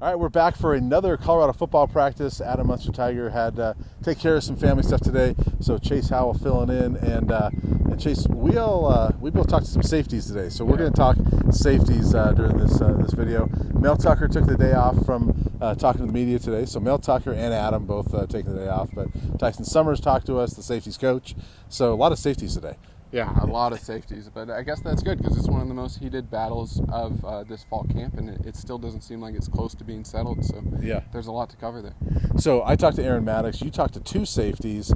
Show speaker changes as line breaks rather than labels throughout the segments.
All right, we're back for another Colorado football practice. Adam Munster Tiger had to take care of some family stuff today, so Chase Howell filling in. And Chase, we both talked to some safeties today, so we're going to talk safeties during this video. Mel Tucker took the day off from talking to the media today, so Mel Tucker and Adam both taking the day off. But Tyson Summers talked to us, the safeties coach. So a lot of safeties today.
Yeah, a lot of safeties, but I guess that's good because it's one of the most heated battles of this fall camp, and it still doesn't seem like it's close to being settled, so
yeah,
there's a lot to cover there.
So I talked to Aaron Maddox, you talked to two safeties,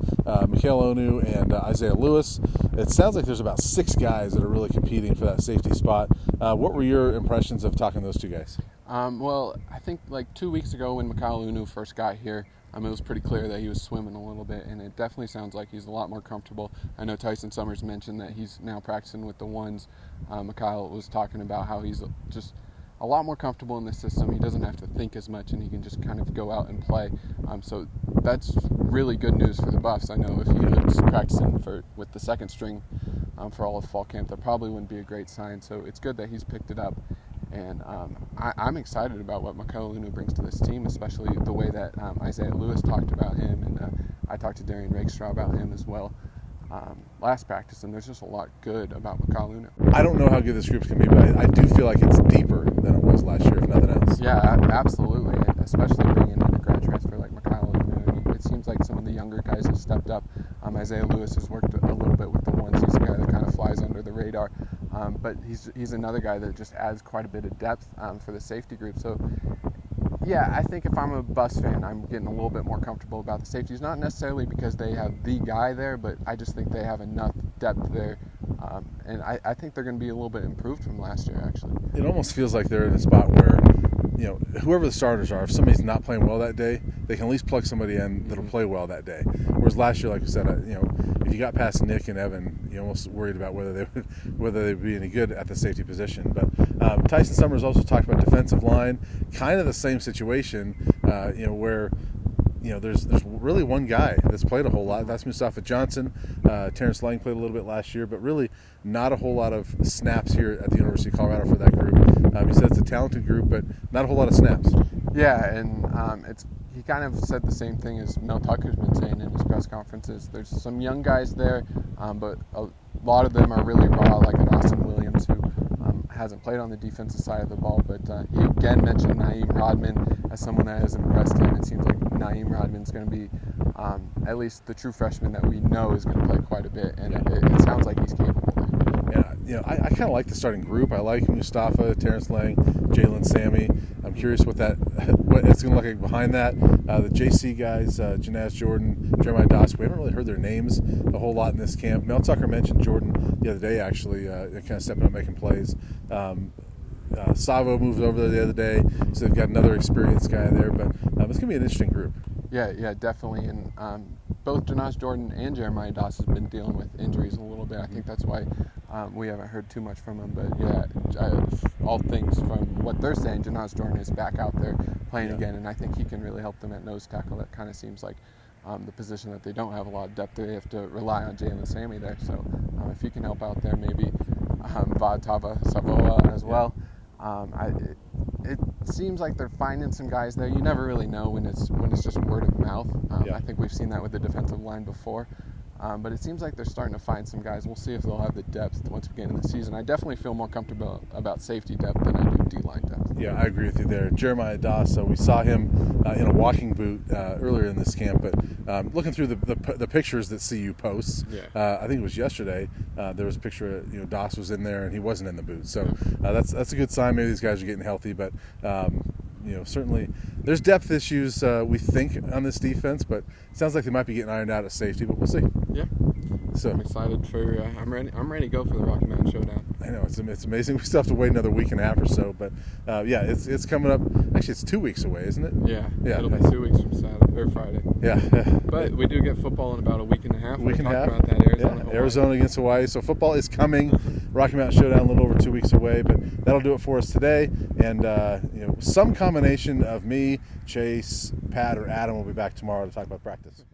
Mikhail Onu and Isaiah Lewis. It sounds like there's about 6 guys that are really competing for that safety spot. What were your impressions of talking to those two guys?
Well, I think like 2 weeks ago when Mikhail Onu first got here, it was pretty clear that he was swimming a little bit, and it definitely sounds like he's a lot more comfortable. I know Tyson Summers mentioned that he's now practicing with the ones. Mikhail was talking about how he's just a lot more comfortable in the system. He doesn't have to think as much, and he can just kind of go out and play. So that's really good news for the Buffs. I know if he was practicing with the second string for all of fall camp, that probably wouldn't be a great sign. So it's good that he's picked it up. And I'm excited about what Mikhail Onu brings to this team, especially the way that Isaiah Lewis talked about him, and I talked to Darian Rakestraw about him as well last practice, and there's just a lot good about Mikhail Onu.
I don't know how good this group's going to be, but I do feel like it's deeper than it was last year, if nothing else.
Yeah, absolutely, especially bringing in a grad transfer like Mikhail Onu. It seems like some of the younger guys have stepped up. Isaiah Lewis has worked a little bit with the ones. He's a guy that kind of flies under the radar. But he's another guy that just adds quite a bit of depth for the safety group. So, yeah, I think if I'm a Buffs fan, I'm getting a little bit more comfortable about the safeties. Not necessarily because they have the guy there, but I just think they have enough depth there. And I think they're going to be a little bit improved from last year, actually.
It almost feels like they're in a spot where, whoever the starters are, if somebody's not playing well that day, they can at least plug somebody in that'll play well that day. Whereas last year, like you said, if you got past Nick and Evan, you almost worried about whether they would be any good at the safety position. But Tyson Summers also talked about defensive line, kind of the same situation, where there's really one guy that's played a whole lot. That's Mustafa Johnson. Terrence Lang played a little bit last year, but really not a whole lot of snaps here at the University of Colorado for that group. He said it's a talented group, but not a whole lot of snaps.
Yeah, and he kind of said the same thing as Mel Tucker's been saying in his press conferences. There's some young guys there, but a lot of them are really raw, like an Austin Williams, who hasn't played on the defensive side of the ball, but he again mentioned Naeem Rodman as someone that has impressed him. It seems like Naeem Rodman's going to be at least the true freshman that we know is going to play quite a bit, and it sounds like he's capable there.
Yeah, I kind of like the starting group. I like Mustafa, Terrence Lang, Jalen Sammy. I'm curious what it's going to look like behind that. The JC guys, Janaz Jordan, Jeremiah Dosk, we haven't really heard their names a whole lot in this camp. Mel Tucker mentioned Jordan the other day, actually, kind of stepping up, making plays. Savo moved over there the other day, so they've got another experienced guy there. But it's going to be an interesting group.
Yeah, definitely. And both Janaz Jordan and Jeremiah Doss has been dealing with injuries a little bit. I think that's why we haven't heard too much from him. But yeah, all things from what they're saying, Janaz Jordan is back out there playing again, and I think he can really help them at nose tackle. That kind of seems like the position that they don't have a lot of depth. They have to rely on Jalen Sammy there. So if he can help out there, maybe Tava Savoa as well. It seems like they're finding some guys there. You never really know when it's just word of mouth. I think we've seen that with the defensive line before. But it seems like they're starting to find some guys. We'll see if they'll have the depth once we get into the season. I definitely feel more comfortable about safety depth than I do D-line depth.
Yeah, I agree with you there. Jeremiah Doss, we saw him in a walking boot earlier in this camp, but looking through the pictures that CU posts, I think it was yesterday, there was a picture of, Doss was in there and he wasn't in the boot. So that's a good sign. Maybe these guys are getting healthy, but certainly there's depth issues we think on this defense, but it sounds like they might be getting ironed out at safety, but we'll see.
Yeah. So I'm excited for. I'm ready to go for the Rocky Mountain Showdown.
I know it's amazing. We still have to wait another week and a half or so, but it's coming up. Actually, it's 2 weeks away, isn't it?
Yeah. It'll be 2 weeks from Saturday or Friday.
Yeah.
But we do get football in about a week and a half.
Week and a half.
About that
Arizona against Hawaii. So football is coming. Rocky Mountain Showdown a little over 2 weeks away, but that'll do it for us today. And some combination of me, Chase, Pat, or Adam will be back tomorrow to talk about practice.